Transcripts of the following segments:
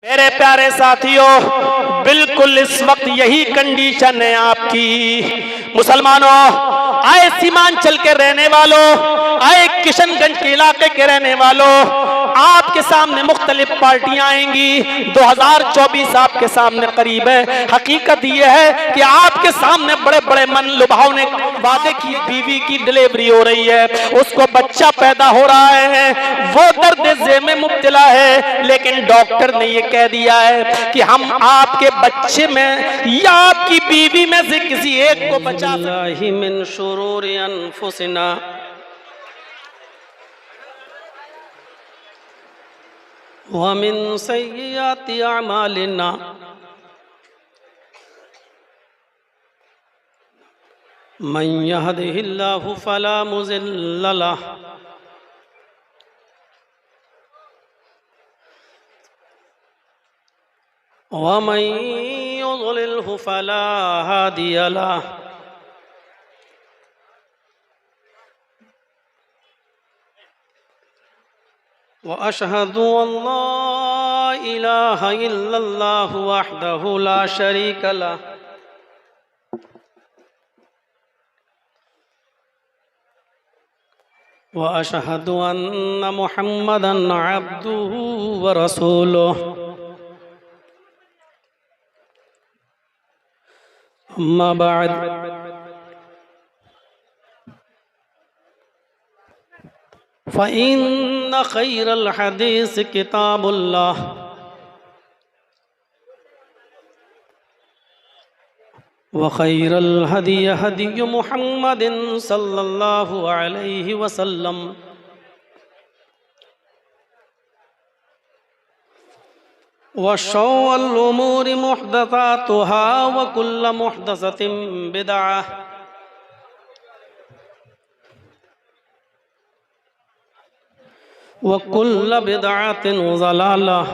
मेरे प्यारे साथियों, बिल्कुल इस वक्त यही कंडीशन है आपकी। मुसलमानों, आए सीमांचल के रहने वालों, आए किशनगंज के इलाके के रहने वालों, आपके सामने मुख्तलिफ पार्टियां आएंगी। 2024 आपके सामने करीब है। हकीकत यह है कि आपके सामने बड़े बड़े मन लुभावने वादे की बीवी की डिलीवरी हो रही है, उसको बच्चा पैदा हो रहा है, वो दर्द ज़े में मुब्तला है, लेकिन डॉक्टर ने ये कह दिया है कि हम आपके बच्चे में या आपकी बीवी में से किसी एक को बचा सकते मिन शुरूरि अनफुसिना व मिन सय्यिआति अमालिना मन यहदिहिल्लाहु फला मुज़िल्ल लहु व मन युज़लिल्हु फला हादिय लहु व अशहदु अल्ला इलाहा इल्लल्लाहु वहदहु ला शरीक लहु व अशहदु अन्न मुहम्मदन अब्दुहु व रसूलुहु। अम्मा बाद, फ़इन्न खैरल हदीस किताबुल्लाह व खैरल हदी हदी मुहम्मदिन सल्लल्लाहु अलैहि वसल्लम व शर्रुल उमूरि मुहदसातुहा व कुल्लु मुहदसतिन बिदअह व कुल्लु बिदअतिन ज़लालह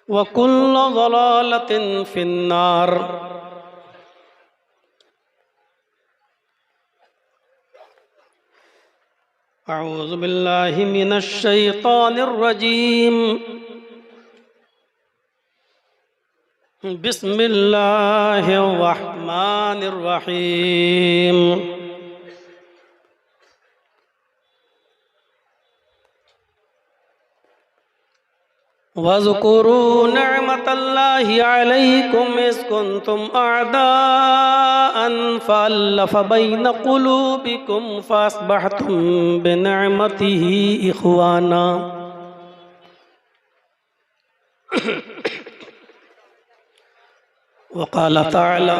व कुल्लु ज़लालतिन फिन्नार। अऊज़ु बिल्लाहि मिनश शैतानिर रजीम। बिस्मिल्लाहिर रहमानिर रहीम। वज़्कुरू निअमतल्लाहि अलैकुम इज़ कुंतुम अअदाअन फ़अल्लफ़ बैन क़ुलूबिकुम फ़अस्बहतुम बिनिअमतिही इख़वाना। वक़ाल तआला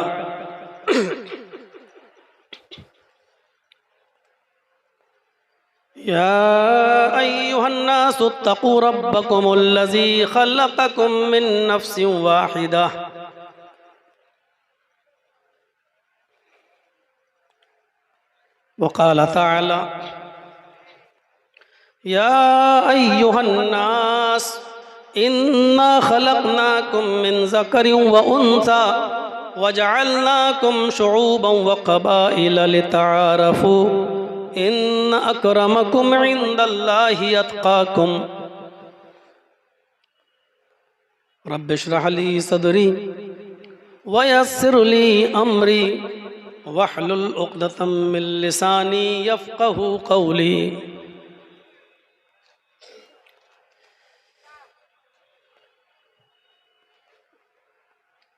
या अय्युहन्नासु इत्तक़ू रब्बकुमुल्लज़ी ख़लक़कुम मिन नफ़्सिन वाहिदह वक़ाल तआला या अय्युहन्नास इन्ना ख़लक़नाकुम मिन ज़करिन व उन्सा वजअलनाकुम शुऊबन व क़बाइल लितआरफ़ू इन्न अक्रमकुम इंदल्लाहि अत्क़ाकुम। रब्बि इश्रह ली सदरी व यस्सिर ली अमरी वहलुल उक़दतम मिन लिसानी यफ़क़हू क़ौली।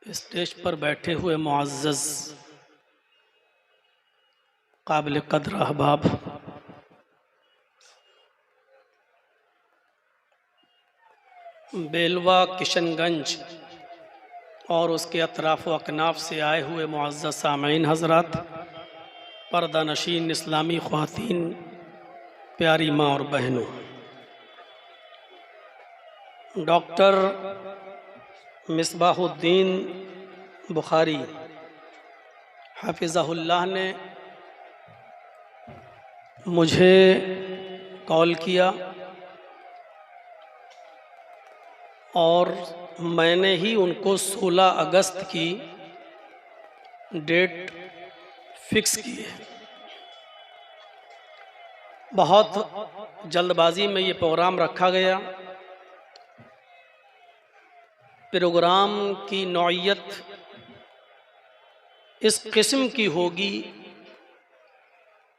स्टेज पर बैठे हुए मुअज़्ज़ज़ काबिल कद्र अहबाब, बेलवा किशनगंज और उसके अतराफ़ व अकनाफ़ से आए हुए मुअज़्ज़ज़ सामीन हज़रात, पर्दा नशीन इस्लामी ख़वातीन, प्यारी माँ और बहनों, डॉक्टर मिसबाहुद्दीन बुखारी हाफ़िज़हुल्लाह ने मुझे कॉल किया और मैंने ही उनको 16 अगस्त की डेट फिक्स की है। बहुत जल्दबाजी में ये प्रोग्राम रखा गया प्रोग्राम की नौइयत इस किस्म की होगी,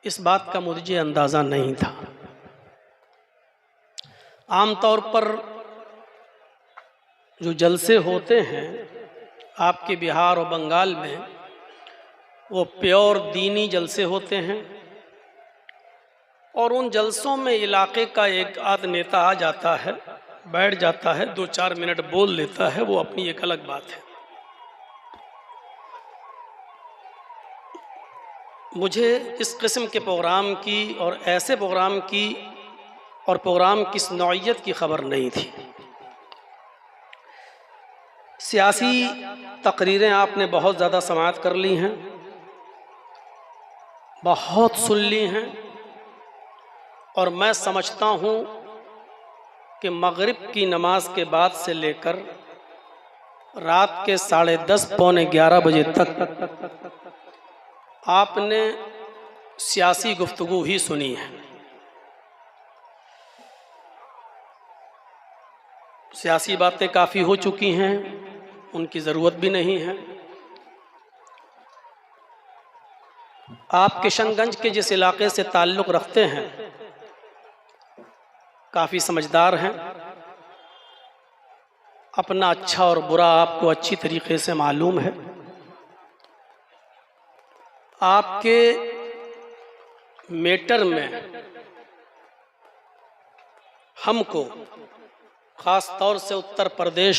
इस बात का मुझे अंदाज़ा नहीं था। आमतौर पर जो जलसे होते हैं आपके बिहार और बंगाल में, वो प्योर दीनी जलसे होते हैं, और उन जलसों में इलाके का एक आध नेता आ जाता है, बैठ जाता है, 2-4 मिनट बोल लेता है, वो अपनी एक अलग बात है। मुझे इस किस्म के प्रोग्राम की और ऐसे प्रोग्राम की और प्रोग्राम किस नौइयत की खबर नहीं थी। सियासी तकरीरें आपने बहुत ज़्यादा समाअत कर ली हैं, बहुत सुन ली हैं, और मैं समझता हूँ कि मगरिब की नमाज के बाद से लेकर रात के 10:30 पौने 11 बजे तक आपने सियासी गुफ्तगू ही सुनी है। सियासी बातें काफ़ी हो चुकी हैं, उनकी ज़रूरत भी नहीं है। आप किशनगंज के जिस इलाके से ताल्लुक़ रखते हैं काफ़ी समझदार हैं, अपना अच्छा और बुरा आपको अच्छी तरीक़े से मालूम है। आपके मैटर में हमको ख़ास तौर से उत्तर प्रदेश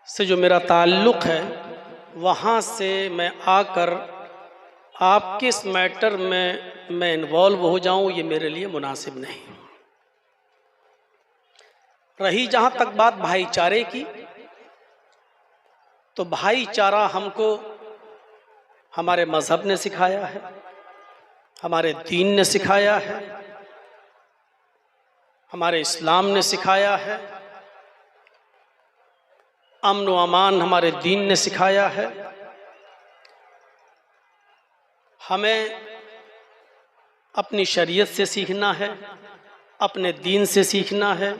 से जो मेरा ताल्लुक़ है, वहाँ से मैं आकर आपके इस मैटर में मैं इन्वॉल्व हो जाऊँ, ये मेरे लिए मुनासिब नहीं। रही जहाँ तक बात भाईचारे की, तो भाईचारा हमको हमारे मज़हब ने सिखाया है, हमारे दीन ने सिखाया है, हमारे इस्लाम ने सिखाया है, अमन व अमान हमारे दीन ने सिखाया है। हमें अपनी शरीयत से सीखना है, अपने दीन से सीखना है,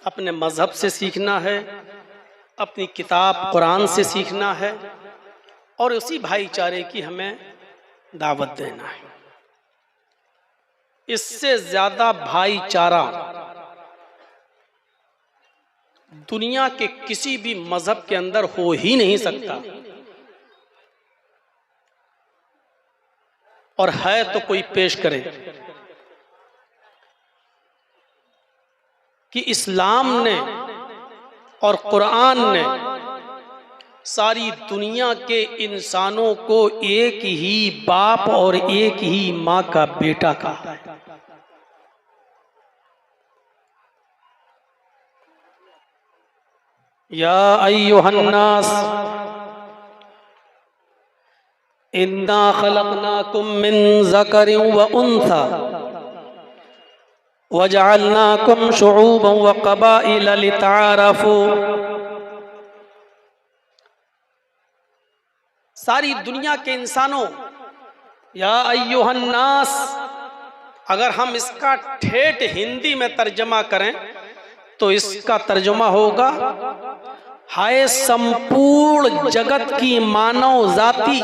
अपने मज़हब से सीखना है, अपनी किताब कुरान से सीखना है, और उसी भाईचारे की हमें दावत देना है। इससे ज़्यादा भाईचारा दुनिया के किसी भी मज़हब के अंदर हो ही नहीं सकता, और है तो कोई पेश करे कि इस्लाम ने और कुरान ने सारी दुनिया के इंसानों को एक ही बाप और एक ही माँ का बेटा कहा है। या अय्युहन्नास इन्ना खलक़नाकुम मिन ज़करिन व उन्सा वजअलनाकुम शुऊबन व क़बाइल लितआरफू। सारी दुनिया के इंसानों, या अय्युहन्नास, अगर हम इसका ठेठ हिंदी में तर्जमा करें तो इसका तर्जुमा होगा, हाय संपूर्ण जगत की मानव जाति,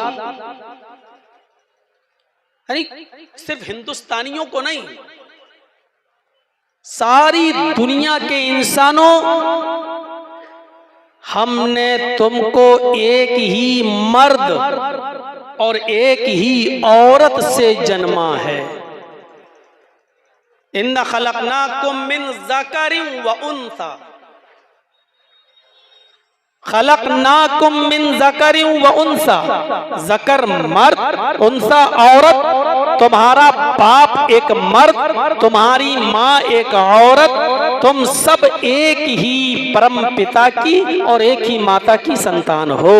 यानी सिर्फ हिंदुस्तानियों को नहीं, सारी दुनिया के इंसानों, हमने तुमको एक ही मर्द और एक ही औरत से जन्मा है। इन्ना खलक़नाकुम मिन ज़करिन व उन्सा, खलक़नाकुम मिन ज़करिन व उन्सा, ज़कर मर्द, उन्सा औरत। तुम्हारा बाप एक मर्द, तुम्हारी माँ एक औरत, तुम सब एक ही परम पिता की और एक ही माता की संतान हो।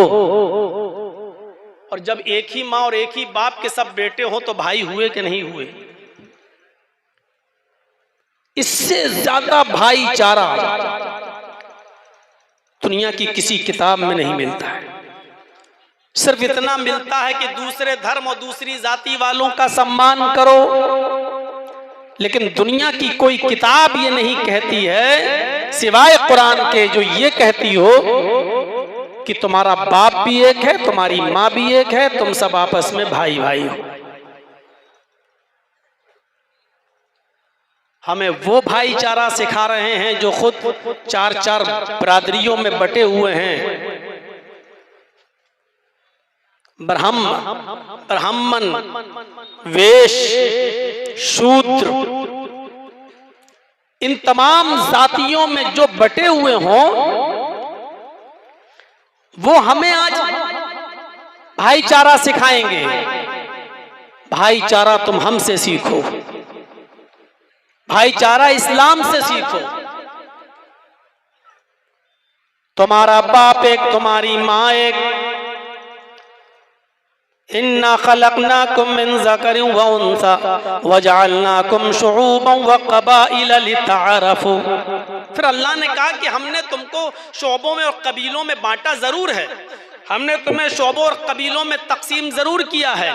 और जब एक ही माँ और एक ही बाप के सब बेटे हो तो भाई हुए कि नहीं हुए? इससे ज्यादा भाईचारा दुनिया की किसी किताब में नहीं मिलता है। सिर्फ इतना मिलता है कि दूसरे धर्म और दूसरी जाति वालों का सम्मान करो, लेकिन दुनिया की कोई किताब ये नहीं कहती है सिवाय कुरान के जो ये कहती हो कि तुम्हारा बाप भी एक है, तुम्हारी माँ भी एक है, तुम सब आपस में भाई भाई हो। हमें वो भाईचारा सिखा रहे हैं जो खुद चार चार बिरादरियों में बटे हुए हैं। ब्राह्मण, वैश्य, शूद्र, इन तमाम जातियों में जो बटे हुए हों, वो हमें आज भाईचारा सिखाएंगे। भाईचारा तुम हमसे सीखो, भाईचारा इस्लाम से सीखो। तुम्हारा बाप एक, तुम्हारी माँ एक। इन्ना खलकनाकुम मिन ज़करिन व उन्सा वजअलनाकुम शुऊबन व क़बाइला लितअरफू। फिर अल्लाह ने कहा कि हमने तुमको शोबों में और कबीलों में बांटा जरूर है, हमने तुम्हें शोबों और कबीलों में तकसीम जरूर किया है,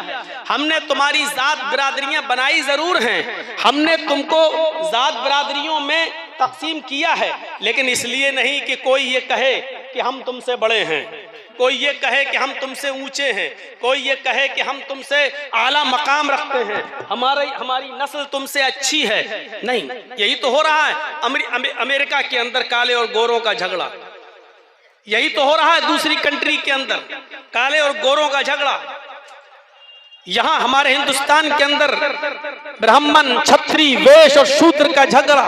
हमने तुम्हारी जात बिरादरियां बनाई जरूर हैं, हमने तुमको जात बिरादरियों में तकसीम किया है, लेकिन इसलिए नहीं कि कोई ये कहे कि हम तुमसे बड़े हैं, कोई ये कहे कि हम तुमसे ऊंचे हैं, कोई ये कहे कि हम तुमसे आला मकाम रखते हैं, हमारी नस्ल तुमसे अच्छी है। नहीं, यही तो हो रहा है अमेरिका के अंदर काले और गोरों का झगड़ा, यही तो हो रहा है दूसरी कंट्री के अंदर काले और गोरों का झगड़ा। यहां हमारे हिंदुस्तान के अंदर ब्राह्मण, क्षत्रिय, वैश्य और शूद्र का झगड़ा।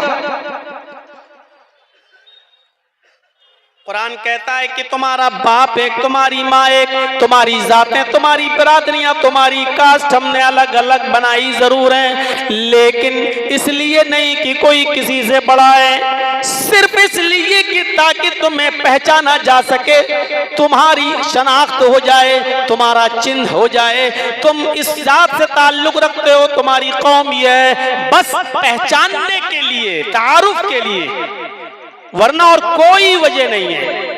कुरान कहता है कि तुम्हारा बाप एक, तुम्हारी माँ एक, तुम्हारी जातें, तुम्हारी बिरादरियां, तुम्हारी कास्ट हमने अलग अलग बनाई जरूर हैं, लेकिन इसलिए नहीं कि कोई किसी से बड़ा है, सिर्फ इसलिए कि ताकि तुम्हें पहचाना जा सके, तुम्हारी शनाख्त हो जाए, तुम्हारा चिन्ह हो जाए, तुम इस जात से ताल्लुक रखते हो, तुम्हारी कौम ये है, बस पहचानने के लिए, तारुफ के लिए, वरना और कोई वजह नहीं है।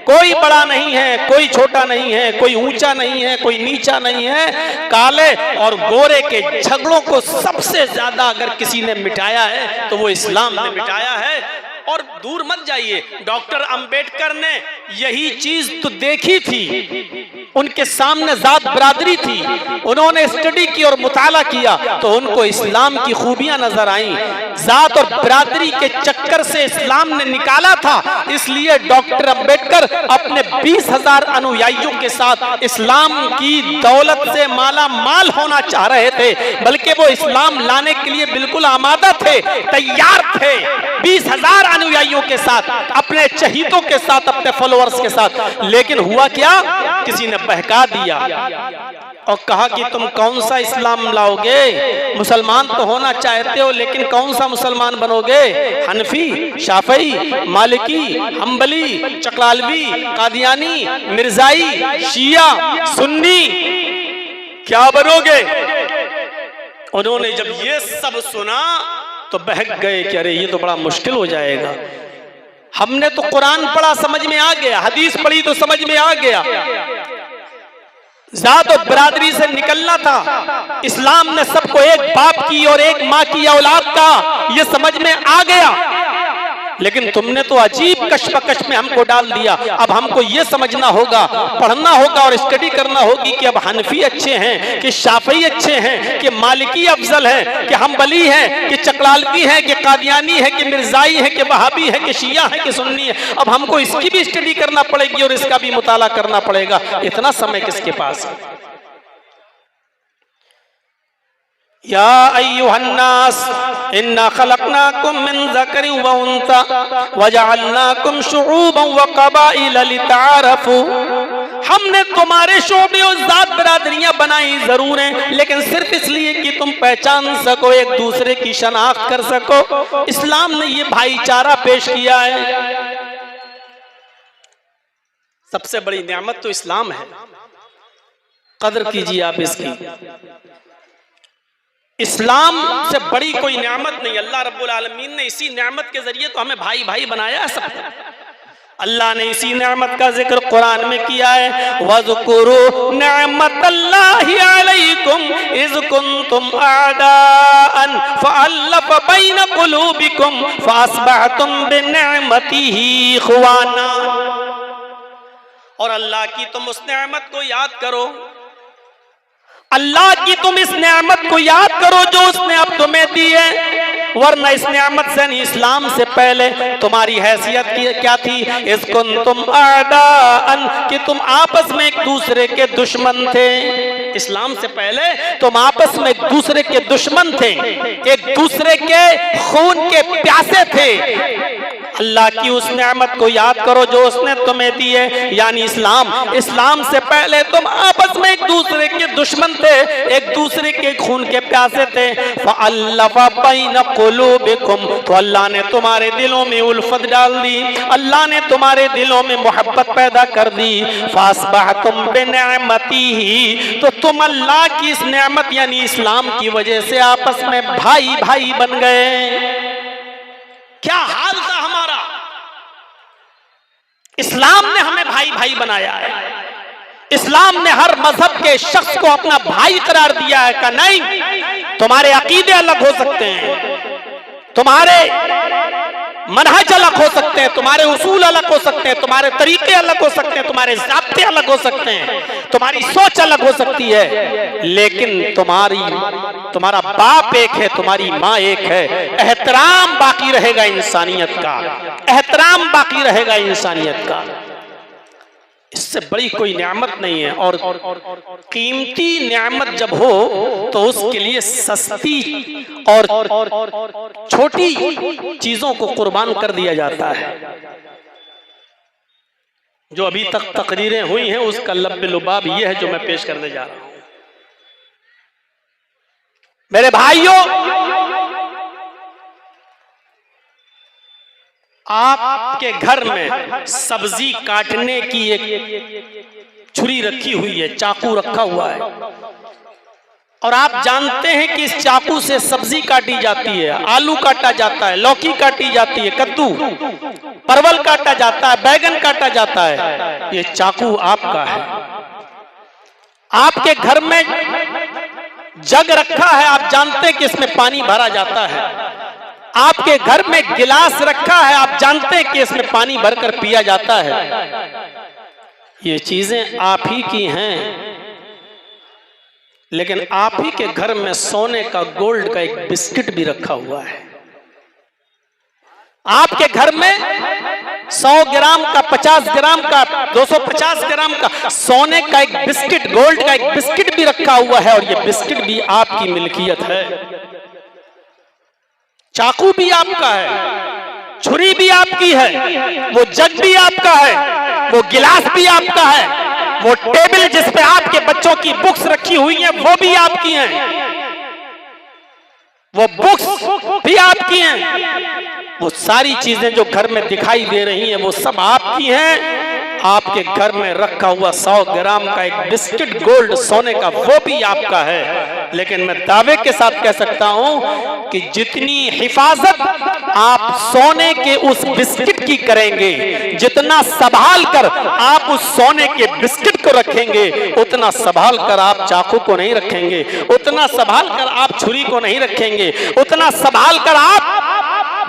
कोई बड़ा नहीं है, कोई छोटा नहीं है, कोई ऊंचा नहीं है, कोई नीचा नहीं है। काले और गोरे के झगड़ों को सबसे ज्यादा अगर किसी ने मिटाया है तो वो इस्लाम ने मिटाया है। और दूर मत जाइए, डॉक्टर अंबेडकर ने यही चीज तो देखी थी, उनके सामने जात बिरादरी थी, उन्होंने स्टडी की और मुताला किया तो उनको इस्लाम की खूबियां नजर आई। जात और बिरादरी के चक्कर से इस्लाम ने निकाला था, इसलिए डॉक्टर अंबेडकर अपने 20,000 अनुयायियों के साथ इस्लाम की दौलत से माला माल होना चाह रहे थे, बल्कि वो इस्लाम लाने के लिए बिल्कुल आमादा थे, तैयार थे। 20,000 अनुयायियों के साथ, अपने चहीतों के साथ, अपने फॉलोअर्स के साथ। लेकिन हुआ क्या, किसी ने बहका दिया और कहा कि तुम कौन सा इस्लाम लाओगे, मुसलमान तो होना चाहते हो लेकिन कौन सा मुसलमान बनोगे, हनफी, शाफई, मालिकी, हम्बली, चकलालवी, कादियानी, मिर्जाई, शिया, सुन्नी, क्या बनोगे। उन्होंने जब ये सब सुना तो बहक गए कि अरे ये तो बड़ा मुश्किल हो जाएगा। हमने तो कुरान पढ़ा, समझ में आ गया, हदीस पढ़ी तो समझ में आ गया, जात और बिरादरी से निकलना था। इस्लाम ने सबको एक बाप की और एक माँ की औलाद का ये समझ में आ गया, लेकिन तुमने तो अजीब कशमकश में हमको डाल दिया। अब हमको ये समझना होगा, पढ़ना होगा और स्टडी करना होगी कि अब हनफी अच्छे हैं कि शाफई अच्छे हैं कि मालिकी अफजल है कि हम्बली है कि चकलालवी है कि कादियानी है कि मिर्जाई है कि वहाबी है कि शिया है कि सुन्नी है। अब हमको इसकी भी स्टडी करना पड़ेगी और इसका भी मुताला करना पड़ेगा। इतना समय किसके पास है। या अय्युहन्नास इन्ना खलकनाकुम मिन ज़करिन व उन्सा वजअलनाकुम शुऊबन व क़बाइला लितअरफू। हमने तुम्हारे शोबे और जात बिरादरियां बनाई जरूर हैं, लेकिन सिर्फ इसलिए कि तुम पहचान सको, एक दूसरे की शनाख्त कर सको। इस्लाम ने ये भाईचारा पेश किया है। सबसे बड़ी नेमत तो इस्लाम है, कदर कीजिए आप इसकी। इस्लाम से बड़ी कोई नेमत नहीं। अल्लाह रब्बुल आलमीन ने इसी नेमत के जरिए तो हमें भाई भाई बनाया है सबको। अल्लाह ने इसी नेमत का जिक्र कुरान में किया है, वज़कुरू नेमतल्लाह निअमतिल्लाहि अलैकुम इज़ कुंतुम अअदाअन फअल्लफ़ बैन क़ुलूबिकुम फ़अस्बहतुम बिनिअमतिही इख़वाना। और अल्लाह की तुम उस नेमत को याद करो, अल्लाह की तुम इस नेमत को याद करो जो उसने अब तुम्हें दी है, वरना इस नेमत से नहीं, इस्लाम से पहले तुम्हारी हैसियत क्या थी? इस कुंतुम अअदाअन, कि तुम आपस में एक दूसरे के दुश्मन थे। इस्लाम से पहले तुम आपस में एक दूसरे के दुश्मन थे, एक दूसरे के खून के प्यासे थे। अल्लाह की उस नेमत को याद करो जो उसने तुम्हें दी है, यानी इस्लाम। इस्लाम से पहले तुम आपस में एक दूसरे के दुश्मन थे, एक दूसरे के खून के प्यासे थे। फ़अल्लफ़ बैन क़ुलूबिकुम, तो अल्लाह ने तुम्हारे दिलों में उल्फत डाल दी, अल्लाह ने तुम्हारे दिलों में मोहब्बत पैदा कर दी। फ़अस्बहतुम बिनिअमतिही, तो तुम अल्लाह की इस नेमत यानी इस्लाम की वजह से आपस में भाई भाई बन गए। क्या हाल था हमारा? इस्लाम ने हमें भाई भाई बनाया है। इस्लाम ने हर मजहब के शख्स को अपना भाई करार दिया है कि नहीं, तुम्हारे अकीदे अलग हो सकते हैं, तुम्हारे मनहज अलग हो सकते हैं, तुम्हारे उसूल अलग हो सकते हैं, तुम्हारे तरीके अलग हो सकते हैं, तुम्हारे ज़ाब्ते अलग हो सकते हैं, तुम्हारी सोच अलग हो सकती है, लेकिन तुम्हारा बाप एक है, तुम्हारी माँ एक है। एहतराम बाकी रहेगा इंसानियत का, एहतराम बाकी रहेगा इंसानियत का। इससे बड़ी कोई नेमत नहीं है। और कीमती नेमत जब हो तो उसके लिए सस्ती और छोटी चीजों को कुर्बान कर दिया जाता है। जो अभी तक तकरीरें हुई हैं उसका लब्बे लुबाब ये है जो मैं पेश करने जा रहा हूं। मेरे भाइयों, आपके घर में सब्जी काटने की एक छुरी रखी हुई है, चाकू रखा हुआ है, और आप जानते हैं कि इस चाकू से सब्जी काटी जाती है, आलू काटा जाता है, लौकी काटी जाती है, कद्दू, परवल काटा जाता है, बैगन काटा जाता है। ये चाकू आपका है। आपके घर में जग रखा है, आप जानते हैं कि इसमें पानी भरा जाता है। आपके घर में गिलास रखा है, आप जानते हैं कि इसमें पानी भरकर पिया जाता है। ये चीजें आप ही की हैं, लेकिन आप ही के घर में सोने का, गोल्ड का एक बिस्किट भी रखा हुआ है। आपके घर में 100 ग्राम का, 50 ग्राम का, 250 ग्राम का सोने का एक बिस्किट, गोल्ड का एक बिस्किट भी रखा हुआ है, और ये बिस्किट भी आपकी मिल्कियत है। चाकू भी आपका है, छुरी भी आपकी है, वो जग भी आपका है, वो गिलास भी आपका है, वो टेबल जिस पे आपके बच्चों की बुक्स रखी हुई हैं वो भी आपकी हैं, वो बुक्स भी आपकी हैं। वो सारी चीजें जो घर में दिखाई दे रही हैं वो सब आपकी हैं। आपके घर में रखा हुआ 100 ग्राम का एक बिस्किट गोल्ड सोने का वो भी आपका है। लेकिन मैं दावे के साथ कह सकता हूं कि जितनी हिफाजत आप सोने के उस बिस्किट की करेंगे, जितना संभाल कर आप उस सोने के बिस्किट को रखेंगे, उतना संभाल कर आप चाकू को नहीं रखेंगे, उतना संभाल कर आप छुरी को नहीं रखेंगे, उतना संभाल कर आप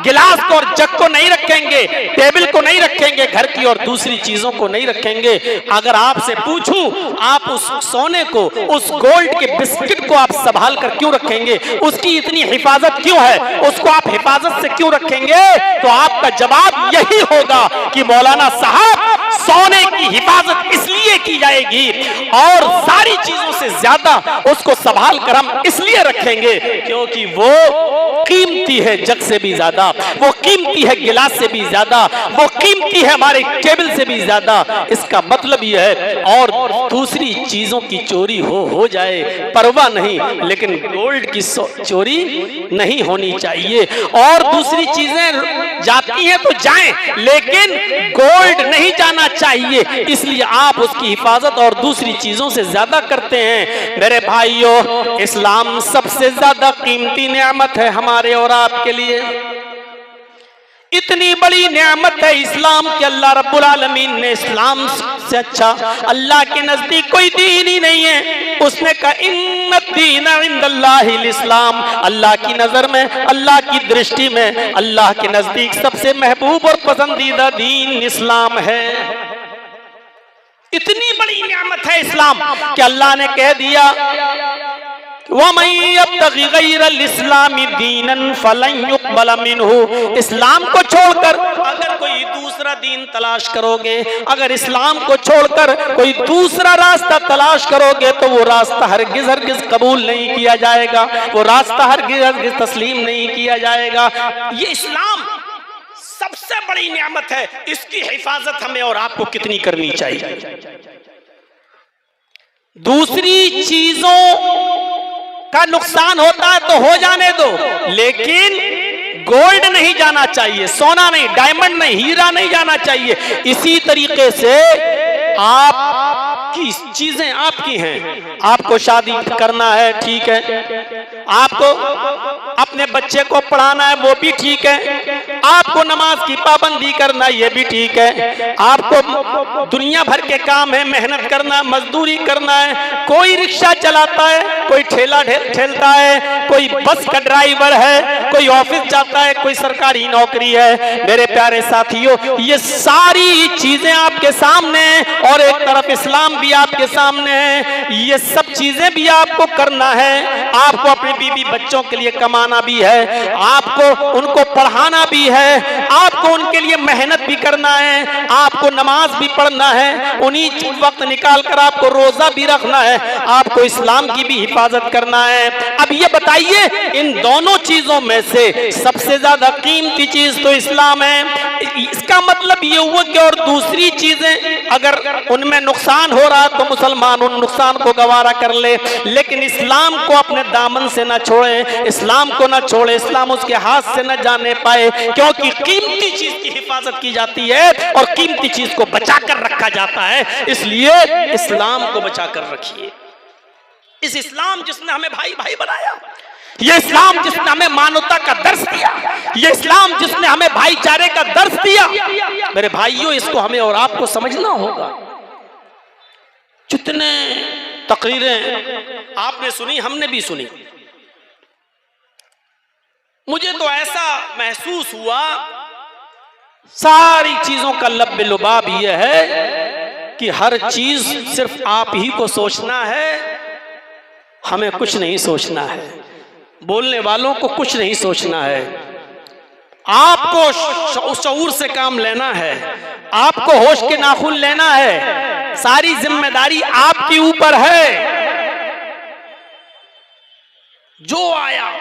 गिलास को और जग को नहीं रखेंगे, टेबल को नहीं रखेंगे, घर की और दूसरी चीजों को नहीं रखेंगे। अगर आपसे पूछूं, आप उस सोने को, उस गोल्ड के बिस्किट को आप संभाल कर क्यों रखेंगे, उसकी इतनी हिफाजत क्यों है, उसको आप हिफाजत से क्यों रखेंगे, तो आपका जवाब यही होगा कि मौलाना साहब, सोने की हिफाजत इसलिए की जाएगी और सारी चीजों से ज्यादा उसको संभाल कर हम इसलिए रखेंगे क्योंकि वो कीमती है जग से भी ज्यादा, वो कीमती है गिलास से भी ज्यादा, वो कीमती है हमारे टेबल से भी ज्यादा। इसका मतलब यह है, और दूसरी चीजों की चोरी हो जाए परवाह नहीं, लेकिन गोल्ड की चोरी नहीं होनी चाहिए। और दूसरी चीजें जाती हैं तो जाएं, लेकिन गोल्ड नहीं जाना चाहिए, इसलिए आप उसकी हिफाजत और दूसरी चीजों से ज्यादा करते हैं। मेरे भाइयों, इस्लाम सबसे ज्यादा कीमती नेमत है हमारे और आपके लिए। इतनी बड़ी नेमत है इस्लाम कि अल्लाह रब्बुल आलमीन ने इस्लाम से अच्छा अल्लाह के नजदीक कोई दीन ही नहीं है। उसने कहा इन्ना दीन इंदल्लाहिल इस्लाम, अल्लाह की नजर में, अल्लाह की दृष्टि में, अल्लाह के नजदीक सबसे महबूब और पसंदीदा दीन इस्लाम है। इतनी बड़ी नेमत है इस्लाम कि अल्लाह ने कह दिया वमन यब्तगी गैरल इस्लामी दीनन फलन युक़बल मिन्हु, इस्लाम को छोड़कर अगर कोई दूसरा दीन तलाश करोगे, अगर इस्लाम को छोड़कर कोई दूसरा रास्ता तलाश करोगे तो वो रास्ता हरगिज हरगिज कबूल नहीं किया जाएगा, वो रास्ता हरगिज हरगिज तस्लीम नहीं किया जाएगा। ये इस्लाम सबसे बड़ी नेमत है, इसकी हिफाजत हमें और आपको कितनी करनी चाहिए। दूसरी चीजों का नुकसान होता है तो हो जाने दो, लेकिन गोल्ड नहीं जाना चाहिए, सोना नहीं, डायमंड नहीं, हीरा नहीं जाना चाहिए। इसी तरीके से आपकी चीजें आपकी हैं, आपको शादी करना है ठीक है, आपको अपने बच्चे को पढ़ाना है वो भी ठीक है, आपको नमाज की पाबंदी करना है ये भी ठीक है, आपको दुनिया भर के काम है, मेहनत करना, मजदूरी करना है, कोई रिक्शा चलाता है, कोई ठेला ठेलता है, कोई बस का ड्राइवर है, कोई ऑफिस जाता है, कोई सरकारी नौकरी है। मेरे प्यारे साथियों, ये सारी चीजें आपके सामने हैं और एक तरफ इस्लाम भी आपके सामने है। ये सब चीजें भी आपको करना है, आपको अपने बीवी बच्चों के लिए कमाना भी है, आपको उनको पढ़ाना भी है, आपको उनके लिए मेहनत भी करना है, आपको नमाज भी पढ़ना है, उन्हीं वक्त निकाल कर आपको रोजा भी रखना है, आपको इस्लाम की भी हिफाजत करना है। अब ये बताइए इन दोनों चीजों में से सबसे ज्यादा कीमती चीज तो इस्लाम है। इसका मतलब ये हुआ कि और दूसरी चीजें अगर उनमें नुकसान हो रहा तो मुसलमान उन नुकसान को गवारा कर ले, लेकिन इस्लाम को अपने दामन से न छोड़े, इस्लाम को न छोड़े, इस्लाम उसके हाथ से न जाने पाए, क्योंकि कीमती चीज की हिफाजत की जाती है और कीमती चीज को बचा कर रखा जाता है। इसलिए इस्लाम को बचा कर रखिए। इस इस्लाम जिसने हमें भाई भाई बनाया, ये इस्लाम जिसने हमें मानवता का दर्श दिया, ये इस्लाम जिसने हमें भाईचारे का दर्श दिया, मेरे भाइयों इसको हमें और आपको समझना होगा। जितने तकरीरें आपने सुनी, हमने भी सुनी, मुझे तो ऐसा महसूस हुआ सारी चीजों का लब लुबाब यह है कि हर चीज सिर्फ आप ही को सोचना है, हमें कुछ नहीं सोचना है, बोलने वालों को कुछ नहीं सोचना है, आपको शऊर से काम लेना है, आपको होश के नाखून लेना है, सारी जिम्मेदारी आपके ऊपर है। जो आया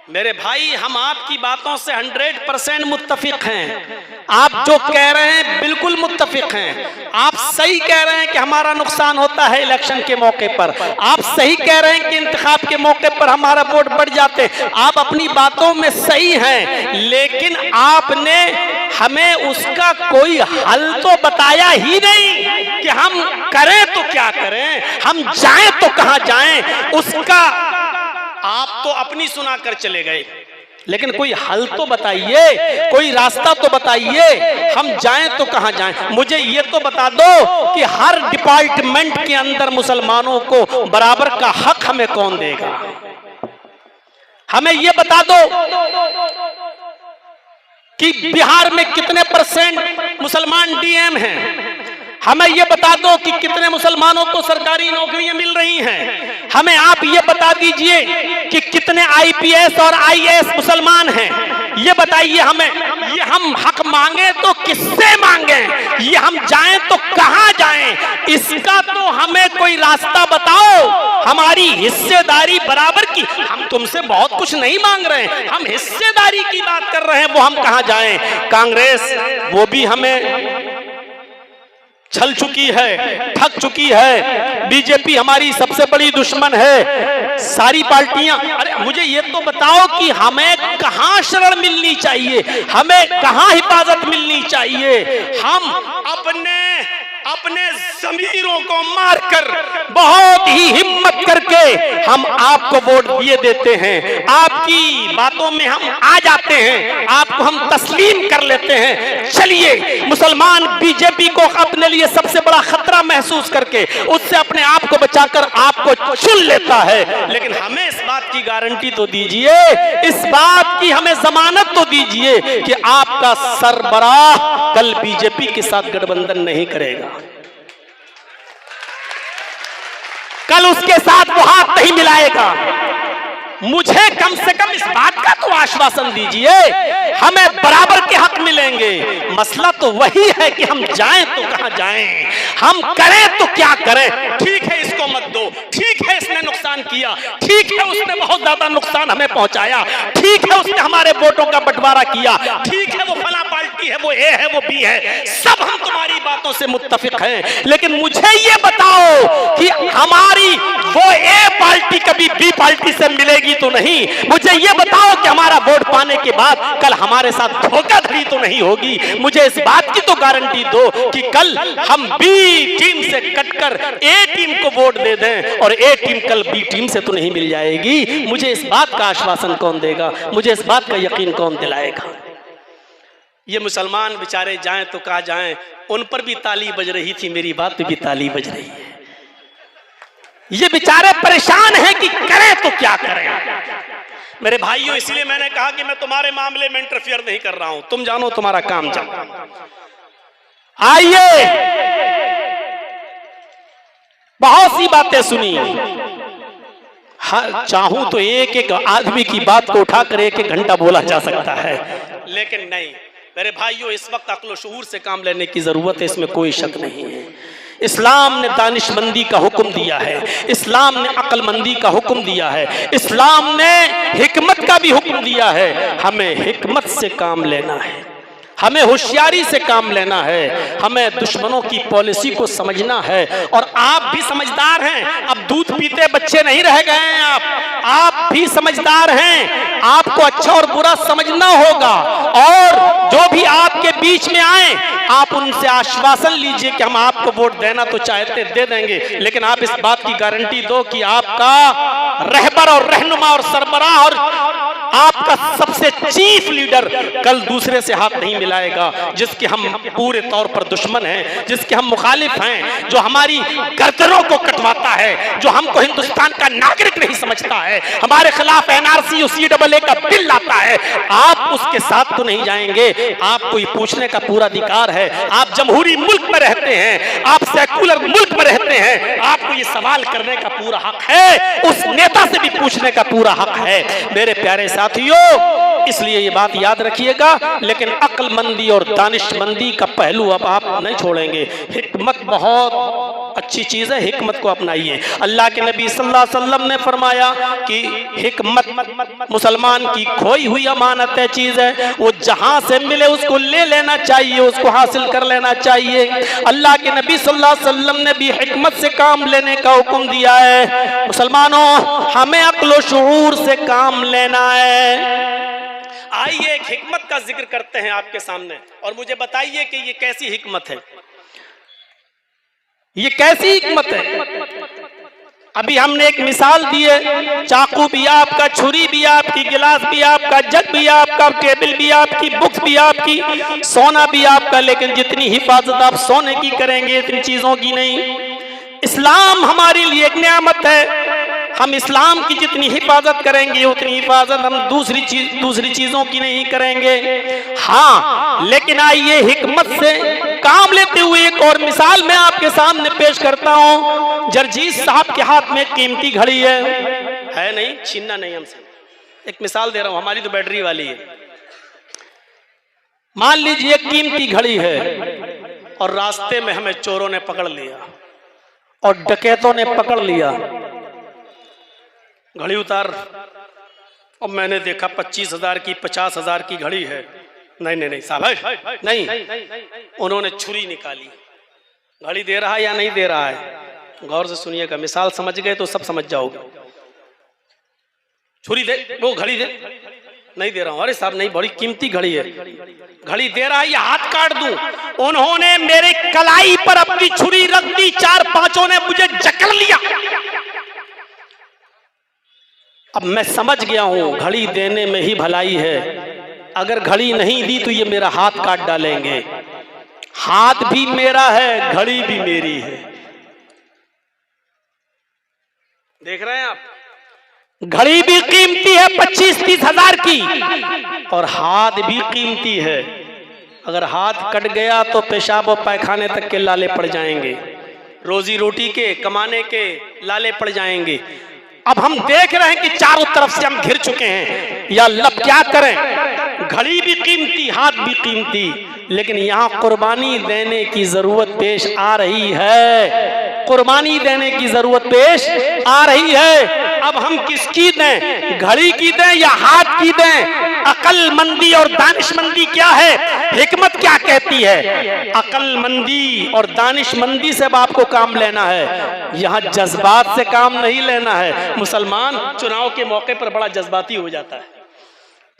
मेरे भाई, हम आपकी बातों से 100% मुत्तफिक हैं। आप जो कह रहे हैं बिल्कुल मुत्तफिक हैं। आप सही कह रहे हैं कि हमारा नुकसान होता है इलेक्शन के मौके पर, आप सही कह रहे हैं कि इंतखाब के मौके पर हमारा वोट बढ़ जाते, आप अपनी बातों में सही हैं, लेकिन आपने हमें उसका कोई हल तो बताया ही नहीं कि हम करें तो क्या करें, हम जाएं तो कहां जाएं। उसका आप तो अपनी सुनाकर चले गए, लेकिन कोई हल तो बताइए, कोई रास्ता तो बताइए, हम जाएं तो कहां जाएं। मुझे ये तो बता दो कि हर डिपार्टमेंट के अंदर मुसलमानों को बराबर का हक हमें कौन देगा। हमें ये बता दो कि बिहार में कितने % मुसलमान डीएम हैं। हमें ये बता दो कि कितने मुसलमानों को सरकारी नौकरियां मिल रही हैं। हमें आप ये बता दीजिए कि कितने आईपीएस और आईएएस मुसलमान हैं। ये बताइए हमें। ये हम हक मांगे तो किससे मांगे, ये हम जाएं तो कहां जाएं, इसका तो हमें कोई रास्ता बताओ। हमारी हिस्सेदारी बराबर की, हम तुमसे बहुत कुछ नहीं मांग रहे हैं, हम हिस्सेदारी की बात कर रहे हैं, वो हम कहां जाएं। कांग्रेस वो भी हमें छल चुकी है, ठग चुकी है, बीजेपी हमारी सबसे बड़ी दुश्मन है, सारी पार्टियां। अरे मुझे ये तो बताओ कि हमें कहां शरण मिलनी चाहिए, हमें कहां हिफाजत मिलनी चाहिए। हम अपने अपने ज़मीरों को मारकर बहुत ही हिम्मत करके हम आपको वोट दिए देते हैं, आपकी बातों में हम आ जाते हैं, आपको हम तस्लीम कर लेते हैं। चलिए, मुसलमान बीजेपी को अपने लिए सबसे बड़ा खतरा महसूस करके उससे अपने आप को बचाकर आपको चुन लेता है। लेकिन हमें इस बात की गारंटी तो दीजिए, इस बात की हमें जमानत तो दीजिए कि आपका सरबराह कल बीजेपी के साथ गठबंधन नहीं करेगा, कल उसके साथ वो हाथ नहीं मिलाएगा। मुझे कम से कम इस बात का तो आश्वासन दीजिए, हमें बराबर के हक मिलेंगे। मसला तो वही है कि हम जाएं तो कहां जाएं, हम करें तो क्या करें। ठीक है, इसको मत दो, ठीक है इसने नुकसान किया, ठीक है उसने बहुत ज्यादा नुकसान हमें पहुंचाया, ठीक है उसने हमारे वोटों का बंटवारा किया, ठीक है वो फला पार्टी है, वो ए है, वो बी है, सब हम तुम्हारी बातों से मुत्तफिक हैं। लेकिन मुझे ये बताओ कि हमारी वो ए पार्टी कभी बी पार्टी से मिलेगी तो नहीं। मुझे ये बताओ कि हमारा वोट पाने के बाद कल हमारे साथ धोखाधड़ी तो नहीं होगी। मुझे इस बात की तो गारंटी दो कि कल हम बी टीम से कटकर ए टीम को वोट दे दें और ए टीम कल बी टीम से तो नहीं मिल जाएगी। मुझे इस बात का आश्वासन कौन देगा, मुझे इस बात का यकीन कौन दिलाएगा। ये मुसलमान बेचारे जाएं तो कहाँ जाएं, उन पर भी ताली बज रही थी, मेरी बात पे भी ताली बज रही है। ये बेचारे परेशान हैं कि करें तो क्या करें। मेरे भाइयों, इसलिए मैंने कहा कि मैं तुम्हारे मामले में इंटरफियर नहीं कर रहा हूं, तुम जानो तुम्हारा काम जानो। आइए, बहुत सी बातें सुनी, हाँ चाहूं तो एक एक आदमी की बात को उठाकर एक एक घंटा बोला जा सकता है, लेकिन नहीं मेरे भाइयों, इस वक्त अक्ल और शऊर से काम लेने की जरूरत है, इसमें कोई शक नहीं है। इस्लाम ने दानिशमंदी का हुक्म दिया है, इस्लाम ने अक्लमंदी का हुक्म दिया है, इस्लाम ने हिकमत का भी हुक्म दिया है। हमें हिकमत से काम लेना है, हमें होशियारी से काम लेना है, हमें दुश्मनों की पॉलिसी को समझना है। और आप भी समझदार हैं, अब दूध पीते बच्चे नहीं रह गए हैं, आप भी समझदार हैं। आपको अच्छा और बुरा समझना होगा और जो भी आपके बीच में आए आप उनसे आश्वासन लीजिए कि हम आपको वोट देना तो चाहते दे देंगे, लेकिन आप इस बात की गारंटी दो कि आपका रहबर और रहनुमा और सरबराह और आपका सबसे चीफ लीडर कल दूसरे से हाथ नहीं मिलाएगा, जिसके हम पूरे तौर पर दुश्मन हैं, जिसके हम मुखालिफ हैं, जो हमारी गर्दनों को कटवाता है, जो हमको हिंदुस्तान का नागरिक नहीं समझता है, हमारे खिलाफ एनआरसी और CAA का बिल लाता है। आप उसके साथ तो नहीं जाएंगे। आपको ये पूछने का पूरा अधिकार है, आप जमहूरी मुल्क में रहते हैं, आप सेकुलर मुल्क में रहते हैं, आपको ये सवाल करने का पूरा हक है, उस नेता से भी पूछने का पूरा हक है। मेरे प्यारे साथियों, इसलिए ये बात याद रखिएगा, लेकिन अक्लमंदी और दानिशमंदी का पहलू अब आप नहीं छोड़ेंगे। हिकमत बहुत अच्छी चीज है, हिकमत को अपनाइए। अल्लाह के नबी सल्लल्लाहु अलैहि वसल्लम ने फरमाया कि हिकमत मुसलमान की खोई हुई अमानत है, चीज है, वो जहां से मिले उसको ले लेना चाहिए, उसको हासिल कर लेना चाहिए। अल्लाह के नबी सल्लल्लाहु अलैहि वसल्लम ने भी हिकमत से काम लेने का हुक्म दिया है। मुसलमानों, हमें अक्ल और शऊर से काम लेना है। आइए एक हिकमत का जिक्र करते हैं आपके सामने और मुझे बताइए कि ये कैसी हिकमत है, ये कैसी हिकमत है। अभी हमने एक मिसाल दी है, चाकू भी आपका, छुरी भी आपकी, गिलास भी आपका, जग भी आपका, टेबल भी आपकी, बुक्स भी आपकी, सोना भी आपका, लेकिन जितनी हिफाजत आप सोने की करेंगे इतनी चीजों की नहीं। इस्लाम हमारे लिए एक नियामत है, हम इस्लाम की जितनी हिफाजत करेंगे उतनी हिफाजत हम दूसरी चीजों की नहीं करेंगे। हाँ, लेकिन आइए हिकमत से काम लेते हुए एक और मिसाल मैं आपके सामने पेश करता हूं। जरजीत साहब के हाथ में कीमती घड़ी है नहीं, छीनना नहीं हमसे, एक मिसाल दे रहा हूं, हमारी तो बैटरी वाली है। मान लीजिए कीमती घड़ी है और रास्ते में हमें चोरों ने पकड़ लिया और डकैतों ने पकड़ लिया। घड़ी उतार, और मैंने देखा 25,000 की 50,000 की घड़ी है। नहीं साहब, नहीं, उन्होंने छुरी निकाली। घड़ी दे रहा है या नहीं दे रहा है, गौर से सुनिएगा, मिसाल समझ गए तो सब समझ जाओगे। छुरी दे, वो घड़ी दे, नहीं दे रहा हूं। अरे साहब नहीं, बड़ी कीमती घड़ी है, घड़ी दे रहा है, ये हाथ काट दूं। उन्होंने मेरे कलाई पर अपनी छुरी रख दी, 4-5 ने मुझे जकड़ लिया। अब मैं समझ गया हूं घड़ी देने में ही भलाई है, अगर घड़ी नहीं दी तो ये मेरा हाथ काट डालेंगे। हाथ भी मेरा है, घड़ी भी मेरी है। देख रहे हैं आप, घड़ी भी कीमती है 25-30 हजार की, और हाथ भी कीमती है। अगर हाथ कट गया तो पेशाब और पैखाने तक के लाले पड़ जाएंगे, रोजी रोटी के कमाने के लाले पड़ जाएंगे। अब हम देख रहे हैं कि चारों तरफ से हम घिर चुके हैं, या अल्लाह क्या करें। घड़ी भी कीमती, हाथ भी कीमती, लेकिन यहाँ कुर्बानी देने की जरूरत पेश आ रही है, कुर्बानी देने की जरूरत पेश आ रही है। अब हम किसकी दें, घड़ी की दें या हाथ की दें? अकलमंदी और दानिशमंदी क्या है, हिकमत क्या कहती है? अकलमंदी और दानिशमंदी से बाप को काम लेना है, यहाँ जज्बात से काम नहीं लेना है। मुसलमान चुनाव के मौके पर बड़ा जज्बाती हो जाता है,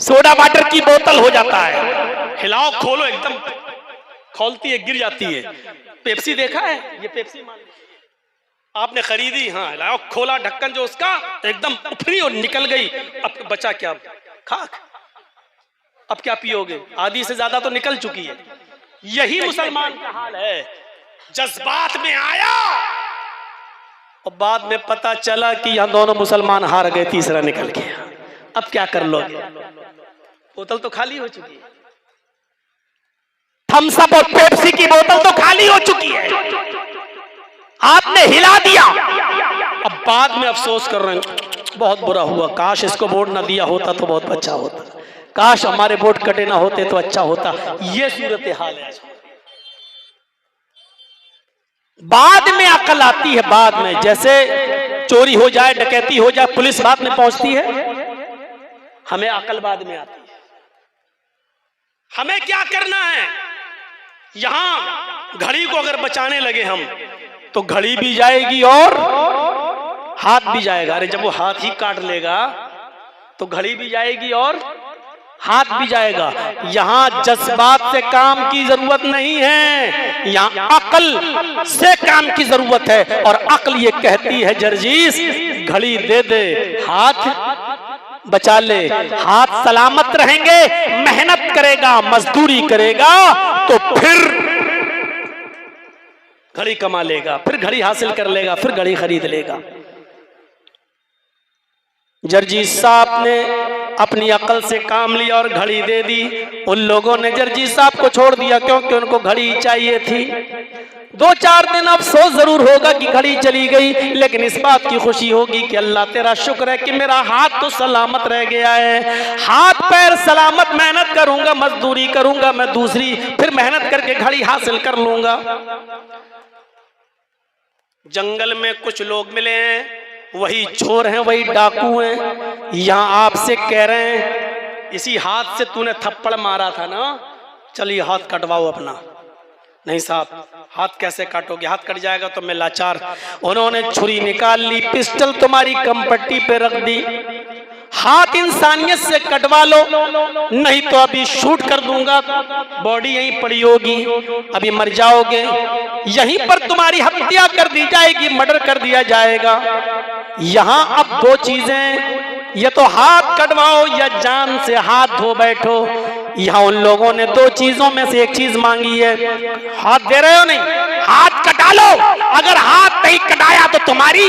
सोडा वाटर की बोतल हो जाता है, हिलाओ खोलो एकदम खोलती है गिर जाती है। पेप्सी देखा है, ये पेप्सी मान आपने खरीदी, हाँ हिलाओ खोला ढक्कन जो उसका एकदम उफरी और निकल गई, अब बचा क्या, खाक। अब क्या पियोगे, आधी से ज्यादा तो निकल चुकी है। यही मुसलमान का हाल है, जज्बात में आया और बाद में पता चला कि यहाँ दोनों मुसलमान हार गए, तीसरा निकल गया। अब क्या कर लोगे, बोतल तो खाली हो चुकी है, थम्स अप और पेप्सी की बोतल तो खाली हो चुकी है, आपने हिला दिया। अब बाद में अफसोस कर रहे हैं, बहुत बुरा हुआ, काश इसको वोट ना दिया होता तो बहुत अच्छा होता, काश हमारे वोट कटे ना होते तो अच्छा होता। ये सूरत हाल है। बाद में अकल आती है, बाद में जैसे चोरी हो जाए, डकैती हो जाए, पुलिस बाद में पहुंचती है, हमें अकल बाद में आती है। हमें क्या करना है, यहां घड़ी को अगर बचाने लगे हम तो घड़ी भी जाएगी और हाथ भी जाएगा। अरे जब वो हाथ ही काट लेगा तो घड़ी भी जाएगी और हाथ भी जाएगा। यहाँ जज्बात से काम की जरूरत नहीं है, यहाँ अकल से काम की जरूरत है। और अकल ये कहती है जर्जीस घड़ी दे दे, हाथ बचा ले, हाथ सलामत रहेंगे, मेहनत करेगा, मजदूरी करेगा तो फिर घड़ी कमा लेगा, फिर घड़ी हासिल कर लेगा, फिर घड़ी खरीद लेगा। जर्जीस साहब ने अपनी अकल से काम लिया और घड़ी दे दी। उन लोगों ने जर्जीस साहब को छोड़ दिया क्योंकि उनको घड़ी चाहिए थी। 2-4 दिन अफसोस जरूर होगा कि घड़ी चली गई, लेकिन इस बात की खुशी होगी कि अल्लाह तेरा शुक्र है कि मेरा हाथ तो सलामत रह गया है, हाथ पैर सलामत, मेहनत करूंगा, मजदूरी करूंगा मैं दूसरी, फिर मेहनत करके घड़ी हासिल कर लूंगा। जंगल में कुछ लोग मिले हैं, वही चोर हैं, वही डाकू हैं। यहाँ आपसे कह रहे हैं इसी हाथ से तूने थप्पड़ मारा था ना, चलिए हाथ कटवाओ अपना। नहीं साहब, हाथ कैसे काटोगे, हाथ कट जाएगा तो मैं लाचार। उन्होंने छुरी निकाल ली, पिस्टल तुम्हारी कमपट्टी पे रख दी, हाथ इंसानियत से कटवा लो, नहीं तो अभी शूट कर दूंगा, बॉडी यहीं पड़ी होगी, अभी मर जाओगे, यहीं पर तुम्हारी हत्या कर दी जाएगी, मर्डर कर दिया जाएगा। यहां अब 2 चीजें, या तो हाथ कटवाओ या जान से हाथ धो बैठो। यहाँ उन लोगों ने 2 चीजों में से एक चीज मांगी है। हाथ दे रहे हो, नहीं हाथ कटा लो, अगर हाथ नहीं कटाया तो तुम्हारी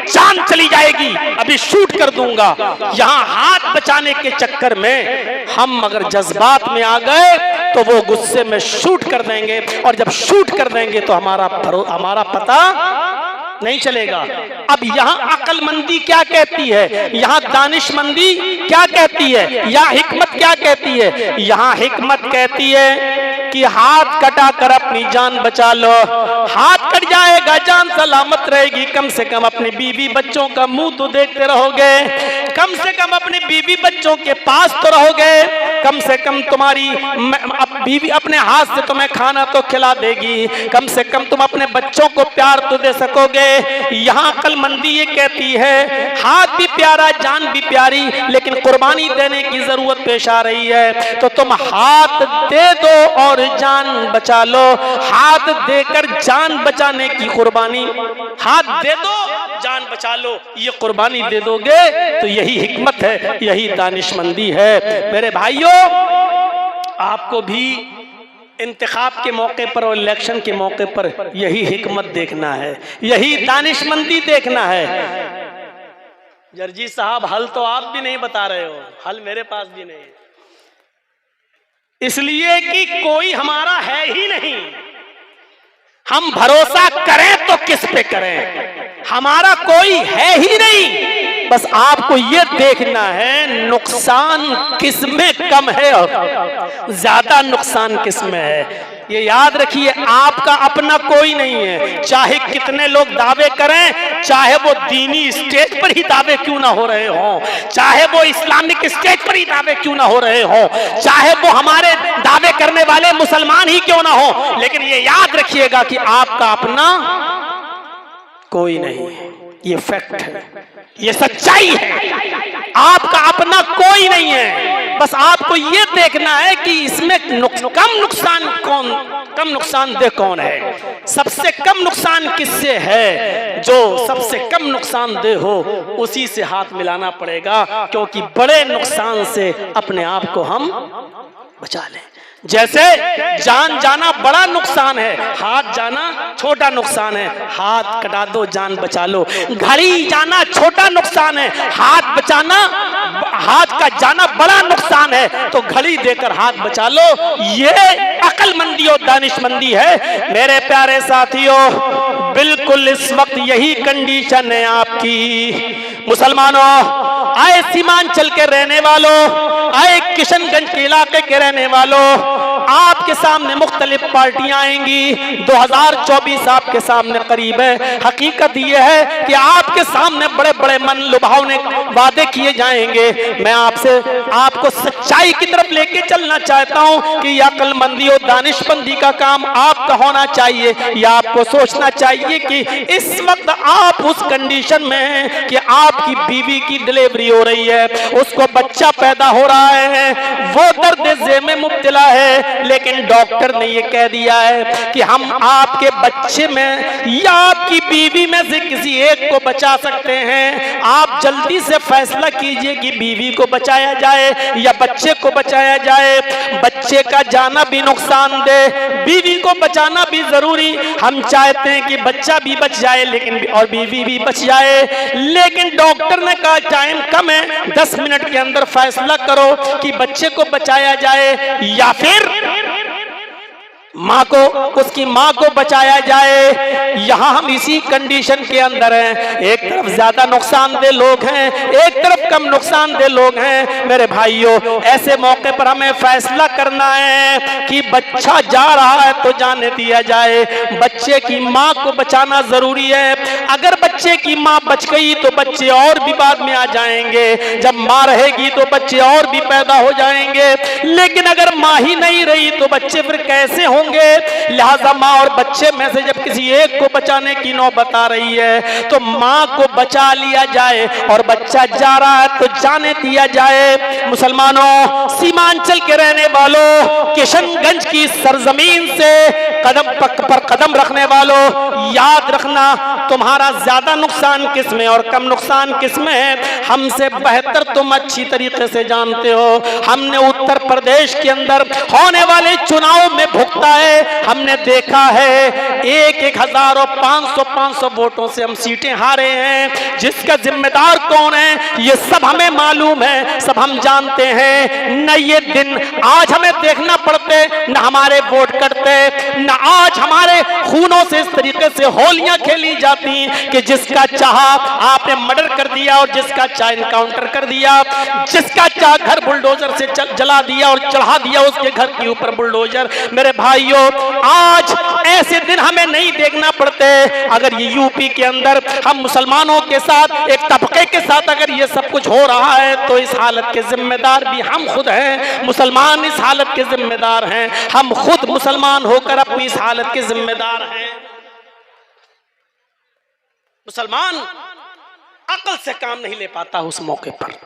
जान चली जाएगी, अभी शूट कर दूंगा। यहाँ हाथ बचाने के चक्कर में हम अगर जज्बात में आ गए तो वो गुस्से में शूट कर देंगे, और जब शूट कर देंगे तो हमारा पता नहीं चलेगा। अब यहाँ अकलमंदी क्या कहती है, यहाँ दानिशमंदी क्या कहती है, यहाँ हिकमत क्या कहती है? यहाँ हिकमत कहती है कि हाथ कटा कर अपनी जान बचा लो। हाथ कट जाएगा, जान सलामत रहेगी, कम से कम अपनी बीवी बच्चों का मुंह तो देखते रहोगे। कम से कम अपने बीवी बच्चों के पास तो रहोगे, कम से कम तुम्हारी बीवी अपने हाथ से तुम्हें खाना तो खिला देगी, कम से कम तुम अपने बच्चों को प्यार तो दे सकोगे। यहाँ अक्लमंदी ये कहती है हाथ भी प्यारा जान भी प्यारी, लेकिन कुर्बानी देने की जरूरत पेश आ रही है, तो तुम हाथ दे दो और जान बचा लो। हाथ देकर जान बचाने की कुर्बानी, हाथ दे दो जान बचा लो, ये कुर्बानी दे दोगे तो यही हिकमत है, यही दानिशमंदी है। मेरे भाइयों, आपको भी इंतखाब के मौके पर और इलेक्शन के मौके पर यही हिकमत देखना है, यही दानिशमंदी देखना है। जर्जी साहब, हल तो आप भी नहीं बता रहे हो, हल मेरे पास भी नहीं है, इसलिए कि कोई हमारा है ही नहीं। हम भरोसा करें तो किस पे करें, हमारा कोई है ही नहीं। बस आपको ये देखना है नुकसान किस में कम है और ज्यादा नुकसान किस में है। ये याद रखिए, आपका अपना कोई नहीं है, चाहे कितने लोग दावे करें, चाहे वो दीनी स्टेज पर ही दावे क्यों ना हो रहे हों, चाहे वो इस्लामिक स्टेज पर ही दावे क्यों ना हो रहे हों, चाहे वो हमारे दावे करने वाले मुसलमान ही क्यों ना हो, लेकिन ये याद रखिएगा कि आपका अपना कोई नहीं है। ये फैक्ट है, ये सच्चाई है, आपका अपना कोई नहीं है। बस आपको ये देखना है कि इसमें कम नुकसानदेह कौन है, सबसे कम नुकसान किससे है। जो सबसे कम नुकसानदेह हो उसी से हाथ मिलाना पड़ेगा, क्योंकि बड़े नुकसान से अपने आप को हम बचा लें। जैसे जान जाना बड़ा नुकसान है, हाथ जाना छोटा नुकसान है, हाथ कटा दो जान बचा लो। घड़ी जाना छोटा नुकसान है, हाथ बचाना, हाथ का जाना बड़ा नुकसान है, तो घड़ी देकर हाथ बचा लो। ये अक्लमंदी और दानिशमंदी है। मेरे प्यारे साथियों, बिल्कुल इस वक्त यही कंडीशन है आपकी। मुसलमानों, आए सीमांचल के रहने वालों, आए किशनगंज के इलाके के रहने वालों, आपके सामने मुख्तलिफ पार्टियां आएंगी। 2024 आपके सामने करीब है। हकीकत यह है कि आपके सामने बड़े बड़े मन लुभावने वादे किए जाएंगे। मैं आपको सच्चाई की तरफ लेके चलना चाहता हूं कि यह अक्लमंदी और दानिशमंदी का काम आपका होना चाहिए। या आपको सोचना चाहिए कि इस वक्त आप उस कंडीशन में हैं कि आपकी बीवी की डिलीवरी हो रही है, उसको बच्चा पैदा हो रहा है, वो दर्द ज़े में मुब्तला है, लेकिन डॉक्टर ने ये कह दिया है कि हम आपके बच्चे में या आपकी बीवी में से किसी एक को बचा सकते हैं। आप जल्दी से फैसला कीजिए कि बीवी को बचाया जाए या बच्चे को बचाया जाए। बच्चे का जाना भी नुकसानदेह, बीवी को बचाना भी जरूरी। हम चाहते हैं कि बच्चा भी बच जाए लेकिन और बीवी भी बच जाए, लेकिन डॉक्टर ने कहा टाइम कम है, 10 मिनट के अंदर फैसला करो कि बच्चे को बचाया जाए या फिर माँ को, उसकी माँ को बचाया जाए। यहाँ हम इसी कंडीशन के अंदर हैं। एक तरफ ज्यादा नुकसानदेह लोग हैं, एक तरफ कम नुकसानदेह लोग हैं। मेरे भाइयों, ऐसे मौके पर हमें फैसला करना है कि बच्चा जा रहा है तो जाने दिया जाए, बच्चे की माँ को बचाना जरूरी है। अगर बच्चे की माँ बच गई तो बच्चे और भी बाद में आ जाएंगे, जब माँ रहेगी तो बच्चे और भी पैदा हो जाएंगे, लेकिन अगर माँ ही नहीं रही तो बच्चे फिर कैसे होंगे। लिहाजा माँ और बच्चे में से जब किसी एक को बचाने की नौबत आ रही है तो माँ को बचा लिया जाए, और बच्चा जा रहा है तो जाने दिया जाए। मुसलमानों, सीमांचल के रहने वालों, किशनगंज की सरजमीन से कदम पर कदम रखने वालों, याद रखना तुम्हारा ज्यादा नुकसान किसमें और कम नुकसान किसमें है हमसे बेहतर तुम अच्छी तरीके से जानते हो। हमने उत्तर प्रदेश के अंदर होने वाले चुनाव में भुगता है, हमने देखा है 1,000 और 500 वोटों से हम सीटें हारे हैं। जिसका जिम्मेदार कौन है ये सब हमें मालूम है, सब हम जानते हैं। न ये दिन आज हमें देखना पड़ते, न हमारे वोट कटते, न आज हमारे खूनों से इस तरीके से होलियां खेली जाती कि जिसका चाहा आपने मर्डर कर दिया और जिसका चाह इनकाउंटर कर दिया, जिसका चाह घर बुलडोजर से जला दिया और चढ़ा दिया उसके घर के ऊपर बुलडोजर। मेरे भाइयों, आज ऐसे दिन हमें नहीं देखना पड़ते। अगर ये यूपी के अंदर हम मुसलमानों के साथ, एक तबके के साथ अगर ये सब कुछ हो रहा है तो इस हालत के जिम्मेदार भी हम खुद हैं। मुसलमान इस हालत के जिम्मेदार हैं, हम खुद मुसलमान होकर अपनी इस हालत के जिम्मेदार हैं। मुसलमान अकल से काम नहीं ले पाता उस मौके पर।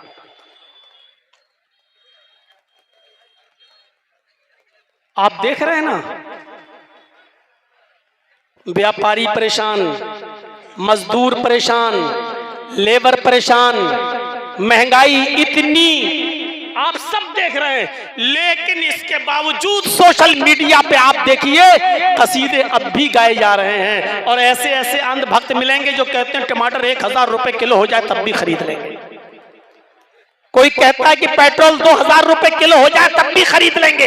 आप देख रहे हैं ना, व्यापारी परेशान, मजदूर परेशान, लेबर परेशान, महंगाई इतनी, आप सब देख रहे हैं। लेकिन इसके बावजूद सोशल मीडिया पे आप देखिए कसीदे अब भी गाए जा रहे हैं। और ऐसे ऐसे अंधभक्त मिलेंगे जो कहते हैं टमाटर 1000 रुपए किलो हो जाए तब भी खरीद लेंगे। कोई कहता है कि पेट्रोल 2000 रुपए किलो हो जाए तब भी खरीद लेंगे।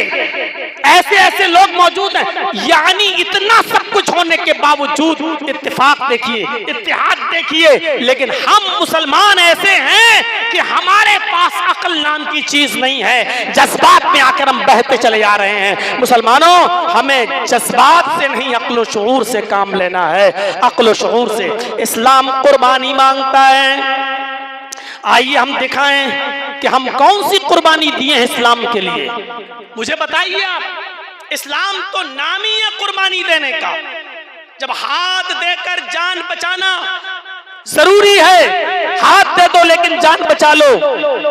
ऐसे ऐसे लोग मौजूद हैं। यानी इतना सब कुछ होने के बावजूद इत्तेफाक देखिए, इत्तेहाद देखिए, लेकिन हम मुसलमान ऐसे हैं कि हमारे पास अकल नाम की चीज नहीं है। जज्बात में आकर हम बहते चले जा रहे हैं। मुसलमानों, हमें जज्बात से नहीं अक्ल शऊर से काम लेना है, अक्ल शऊर से। इस्लाम कुर्बानी मांगता है। आइए हम दिखाएं कि हम कौन सी कुर्बानी दिए हैं इस्लाम के लिए। मुझे बताइए आप, इस्लाम तो नाम ही है कुर्बानी देने का। जब हाथ देकर जान बचाना जरूरी है, हाथ दे दो लेकिन जान बचा लो,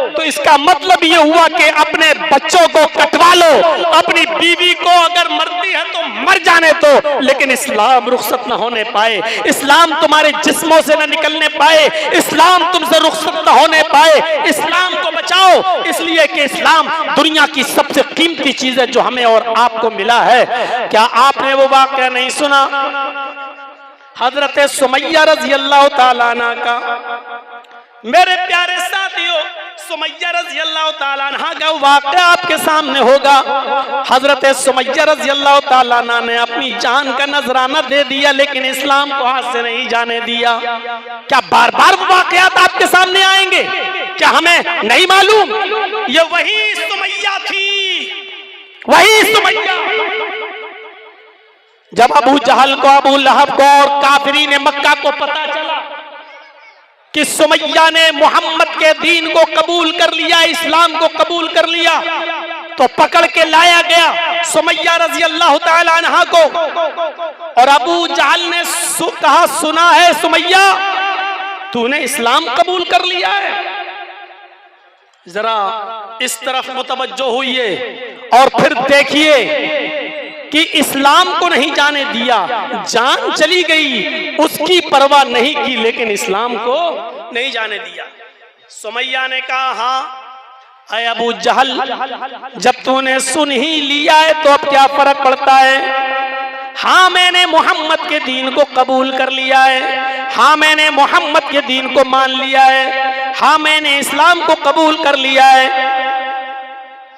तो इसका मतलब ये हुआ कि अपने बच्चों को कटवा लो, अपनी बीवी को अगर मरती है तो मर जाने दो, लेकिन इस्लाम रुखसत न होने पाए, इस्लाम तुम्हारे जिस्मों से न निकलने पाए, इस्लाम तुमसे रुखसत न होने पाए। इस्लाम को बचाओ, इसलिए कि इस्लाम दुनिया की सबसे कीमती चीज है जो हमें और आपको मिला है। क्या आपने वो वाक़या नहीं सुना हजरत सुमैया रज़ी अल्लाह ताला अन्हा का? मेरे प्यारे साथियों, सुमैया रज़ी अल्लाह ताला अन्हा का वाक़या आपके सामने होगा। हजरत सुमैया रज़ी अल्लाह ताला अन्हा ने अपनी जान का नजराना दे दिया, लेकिन इस्लाम को हाथ से नहीं जाने दिया। क्या बार बार वाक़यात आपके सामने आएंगे? क्या हमें नहीं मालूम? ये वही सुमैया थी, वही सुमैया। जब अबू जहल को, अबू लहब को और काफिरीन मक्का को पता चला कि सुमैया ने मोहम्मद के दीन को कबूल कर लिया, इस्लाम को कबूल कर लिया, तो पकड़ के लाया गया सुमैया रज़ी अल्लाह ताला अन्हा को। और अबू जहल ने कहा, सुना है सुमैया तूने इस्लाम कबूल कर लिया है? जरा इस तरफ मुतवज्जो हुइए और फिर देखिए कि इस्लाम को नहीं जाने दिया, जान चली गई, उसकी परवाह नहीं की, लेकिन इस्लाम को नहीं जाने दिया। सुमैया ने कहा, हाँ अय अबू जहल, जब तूने सुन ही लिया है तो अब क्या फर्क पड़ता है? हाँ मैंने मोहम्मद के दीन को कबूल कर लिया है, हाँ मैंने मोहम्मद के दीन को मान लिया है, हाँ मैंने इस्लाम को कबूल कर लिया है।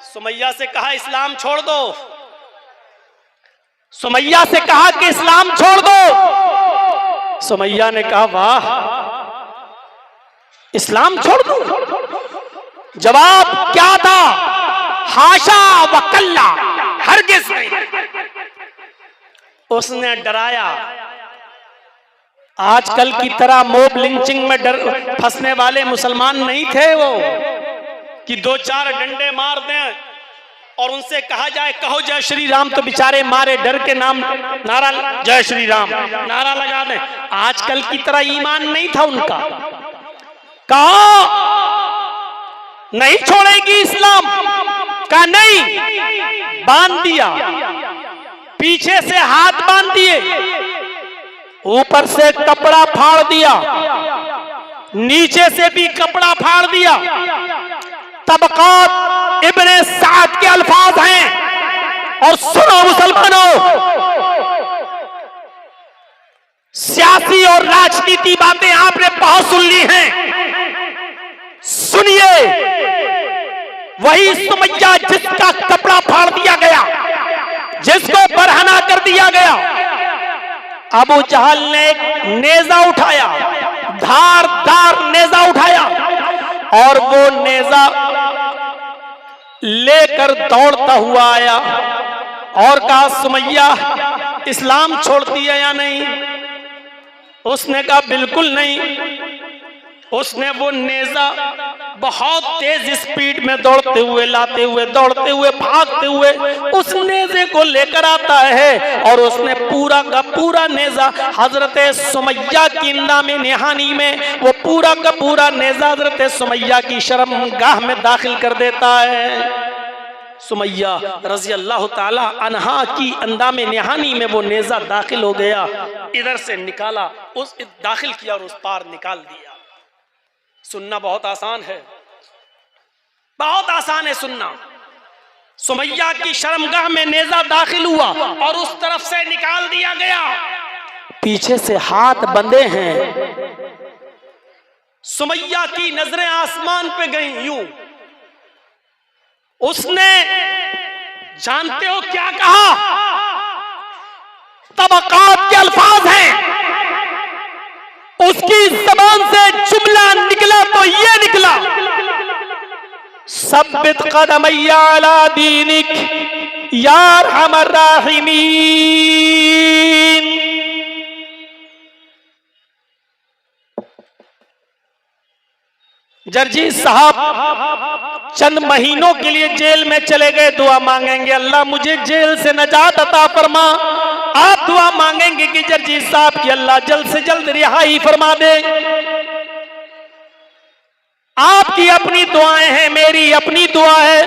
सुमैया से कहा इस्लाम छोड़ दो, सुमैया से कहा कि इस्लाम छोड़ दो। सुमैया ने कहा वाह, इस्लाम छोड़ दो? जवाब क्या था? हाशा व कल्ला, हरगिज़ नहीं। उसने डराया। आजकल की तरह मोब लिंचिंग में डर फंसने वाले मुसलमान नहीं थे वो, कि 2-4 डंडे मार दें और उनसे कहा जाए कहो जय श्री राम, तो बेचारे मारे डर के नाम नारा जय श्री राम नारा लगा दें। आजकल की तरह ईमान नहीं था उनका। कहा नहीं छोड़ेगी इस्लाम, कहा नहीं, बांध दिया, पीछे से हाथ बांध दिए, ऊपर से कपड़ा फाड़ दिया, नीचे से भी कपड़ा फाड़ दिया। तबक़ात इब्ने साद के अल्फाज हैं। और सुनो मुसलमानों, सियासी और राजनीति बातें आपने बहुत सुन ली हैं। सुनिए, वही सुमैया जिसका कपड़ा फाड़ दिया गया, जिसको बरहना कर दिया गया, अबू जहल ने एक नेजा उठाया, धारदार नेजा उठाया, और वो नेजा लेकर दौड़ता हुआ आया और कहा सुमैया इस्लाम छोड़ती है या नहीं? उसने कहा बिल्कुल नहीं। उसने वो नेजा बहुत तेज स्पीड में दौड़ते हुए, लाते हुए, दौड़ते हुए, भागते हुए उस नेजे को लेकर आता है और उसने पूरा का पूरा नेजा हजरत सुमैया की नामे निहानी में वो पूरा का पूरा नेजा हजरत सुमैया की शर्मगाह में दाखिल कर देता है। सुमैया रजी अल्लाह ताला अन्हा की अंदामे निहानी में वो नेजा दाखिल हो गया, इधर से निकाला, उस दाखिल किया और उस पार निकाल दिया। सुनना बहुत आसान है, बहुत आसान है सुनना। सुमैया की शर्मगाह में नेजा दाखिल हुआ और उस तरफ से निकाल दिया गया। पीछे से हाथ बंधे हैं। सुमैया की नजरें आसमान पे गई यूं। उसने जानते हो क्या कहा? तबकात के अल्फाज हैं। उसकी जबान से जुमला निकला तो ये निकला, सब्बित कदमैया अला दीनिक या अरहमर राहिमीन। जर्जी साहब चंद महीनों के लिए जेल में चले गए, दुआ मांगेंगे अल्लाह मुझे जेल से नजात अता फरमा। आप दुआ मांगेंगे कि जर्जी साहब की अल्लाह जल्द से जल्द रिहाई फरमा दे। आपकी अपनी दुआएं हैं, मेरी अपनी दुआ है।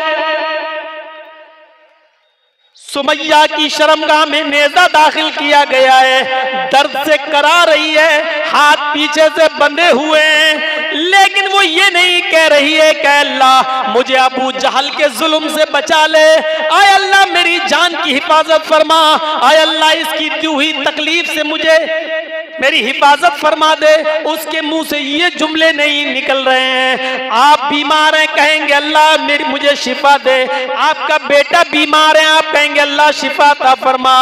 सुमैया की शर्मगाह में नेजा दाखिल किया गया है, दर्द से करा रही है, हाथ पीछे से बंधे हुए हैं, लेकिन वो ये नहीं कह रही है कि अल्लाह मुझे अबू जहल के जुल्म से बचा ले, आय अल्लाह मेरी जान की हिफाजत फरमा, आय अल्लाह इसकी दी हुई तकलीफ से मुझे मेरी हिफाजत फरमा दे। उसके मुंह से ये जुमले नहीं निकल रहे हैं। आप बीमार हैं, कहेंगे अल्लाह मेरी मुझे शिफा दे। आपका बेटा बीमार है, आप कहेंगे अल्लाह शिफा ता फरमा।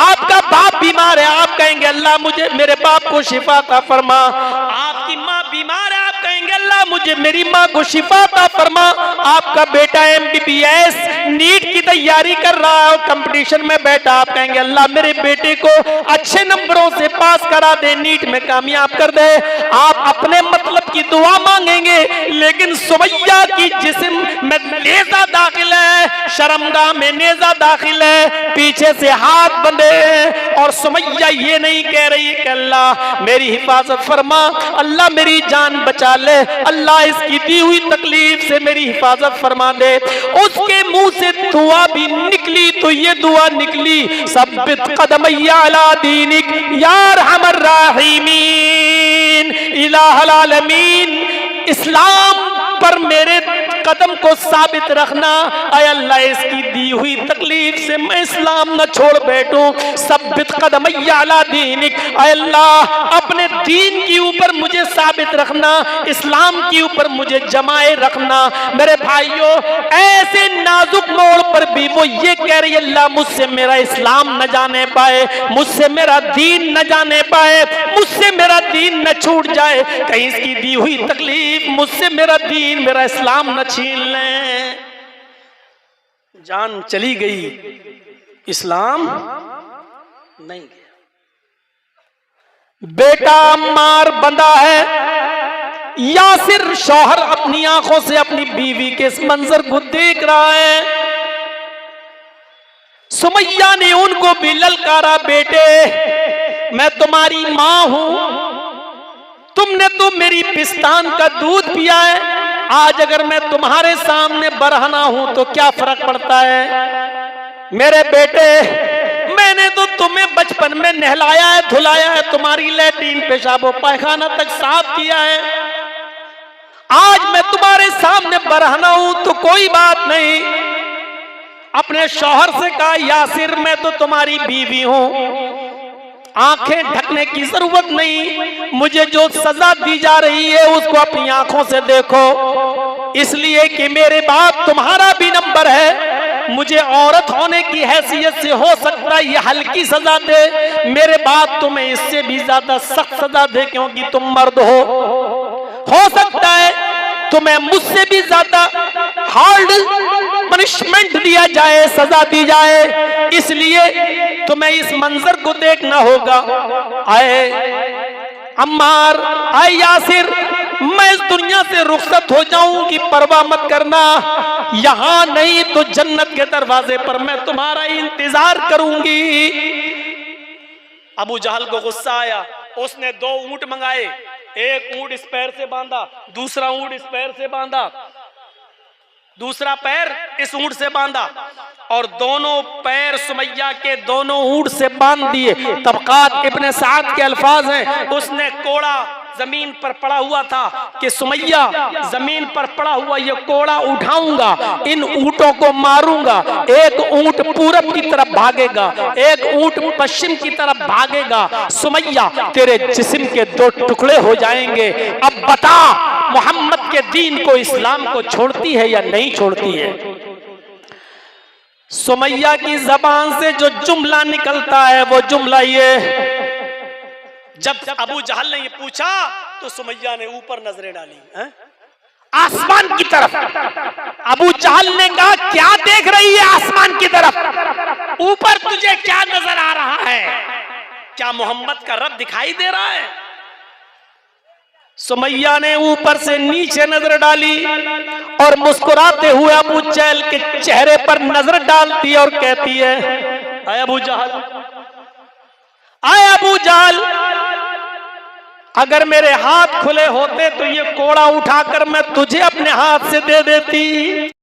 आपका बाप बीमार है, आप कहेंगे अल्लाह मुझे मेरे बाप को शिफा ता फरमा। आपकी माँ बीमार है, आप कहेंगे अल्लाह मुझे मेरी माँ को शिफा ता फरमा। आपका बेटा MBBS नीट की तैयारी कर रहा है, कंपटीशन में बैठा, आप कहेंगे अल्लाह मेरे बेटे को अच्छे नंबरों से पास करा दे, नीट में कामयाब कर दे। आप अपने मतलब की दुआ मांगेंगे, लेकिन सुमैया की जिस्म में नेजा दाखिल है, शर्मगाह में नेजा दाखिल है, पीछे से हाथ बंधे हैं और सुमैया ये नहीं कह रही है कि अल्लाह मेरी हिफाजत फरमा, अल्लाह मेरी जान बचा ले, अल्लाह इसकी दी हुई तकलीफ से मेरी हिफाजत फरमा दे। उसके मुंह से दुआ भी निकली तो ये दुआ निकली, सब्बित कदमैया अला दीनिक या अरहमर राहिमीन इलाहुल आलमीन। इस्लाम पर मेरे कदम को साबित रखना, आय अल्लाह इसकी दी हुई तकलीफ से मैं इस्लाम न छोड़ बैठूं। सब्बित कदमैया अला दीनिक, आय अल्लाह अपने दीन के ऊपर मुझे साबित रखना, इस्लाम के ऊपर मुझे जमाए रखना। मेरे भाइयों, ऐसे नाजुक मोड़ पर भी वो ये कह रही है अल्लाह मुझसे मेरा इस्लाम न जाने पाए, मुझसे मेरा दीन न जाने पाए, मुझसे मेरा दीन न छूट जाए, कहीं इसकी दी हुई तकलीफ मुझसे मेरा दीन मेरा इस्लाम न छीन लें। जान चली गई, इस्लाम नहीं गया। बेटा अम्मार बंधा है, यासिर शौहर अपनी आंखों से अपनी बीवी के इस मंजर को देख रहा है। सुमैया ने उनको भी ललकारा, बेटे मैं तुम्हारी मां हूं, तुमने तो मेरी पिस्तान का दूध पिया है, आज अगर मैं तुम्हारे सामने बरहना हूं तो क्या फर्क पड़ता है। मेरे बेटे मैंने तो तुम्हें बचपन में नहलाया है, धुलाया है, तुम्हारी लैट्रीन पेशाब और पायखाना तक साफ किया है, आज मैं तुम्हारे सामने बरहना हूं तो कोई बात नहीं। अपने शौहर से कहा यासिर मैं तो तुम्हारी बीवी हूं, आंखें ढकने की जरूरत नहीं, मुझे जो सजा दी जा रही है उसको अपनी आंखों से देखो, इसलिए कि मेरे बाप तुम्हारा भी नंबर है, मुझे औरत होने की हैसियत से हो सकता है ये हल्की सजा दे, मेरे बाप तुम्हें इससे भी ज्यादा सख्त सजा दे क्योंकि तुम मर्द हो सकता है तुम्हें मुझसे भी ज्यादा हार्ड पनिशमेंट दिया जाए, सजा दी जाए। इसलिए तुम्हें इस मंजर को देखना होगा। आए अम्मार, आए यासिर, मैं इस दुनिया से रुखसत हो जाऊंगी, परवाह मत करना, यहां नहीं तो जन्नत के दरवाजे पर मैं तुम्हारा इंतजार करूंगी। अबू जहल को गुस्सा आया, उसने 2 ऊंट मंगाए, एक ऊंट इस पैर से बांधा, दूसरा ऊंट इस पैर से बांधा, दूसरा पैर इस ऊंट से बांधा, और दोनों पैर सुमैया के दोनों ऊंट से बांध दिए। तबकात इब्ने साद के अल्फाज हैं, उसने कोड़ा जमीन पर पड़ा हुआ था कि सुमैया जमीन पर पड़ा हुआ ये कोड़ा उठाऊंगा, इन ऊंटों को मारूंगा, एक ऊंट पूरब की तरफ भागेगा, एक ऊंट पश्चिम की तरफ भागेगा, सुमैया तेरे जिस्म के 2 टुकड़े हो जाएंगे। अब बता, मोहम्मद के दीन को, इस्लाम को छोड़ती है या नहीं छोड़ती है? सुमैया की जबान से जो जुमला निकलता है वो जुमला ये, जब अबू जहल ने ये पूछा तो सुमैया ने ऊपर नजरें डाली, आसमान की तरफ। अबू जहल ने कहा, क्या देख रही है आसमान की तरफ? ऊपर तुझे क्या नजर आ रहा है? क्या मोहम्मद का रब दिखाई दे रहा है? सुमैया ने ऊपर से नीचे नजर डाली और मुस्कुराते हुए अबू जहल के चेहरे पर नजर डालती और कहती है, आए अबू जहल, आए अबू जहल, अगर मेरे हाथ खुले होते तो ये कोड़ा उठाकर मैं तुझे अपने हाथ से दे देती।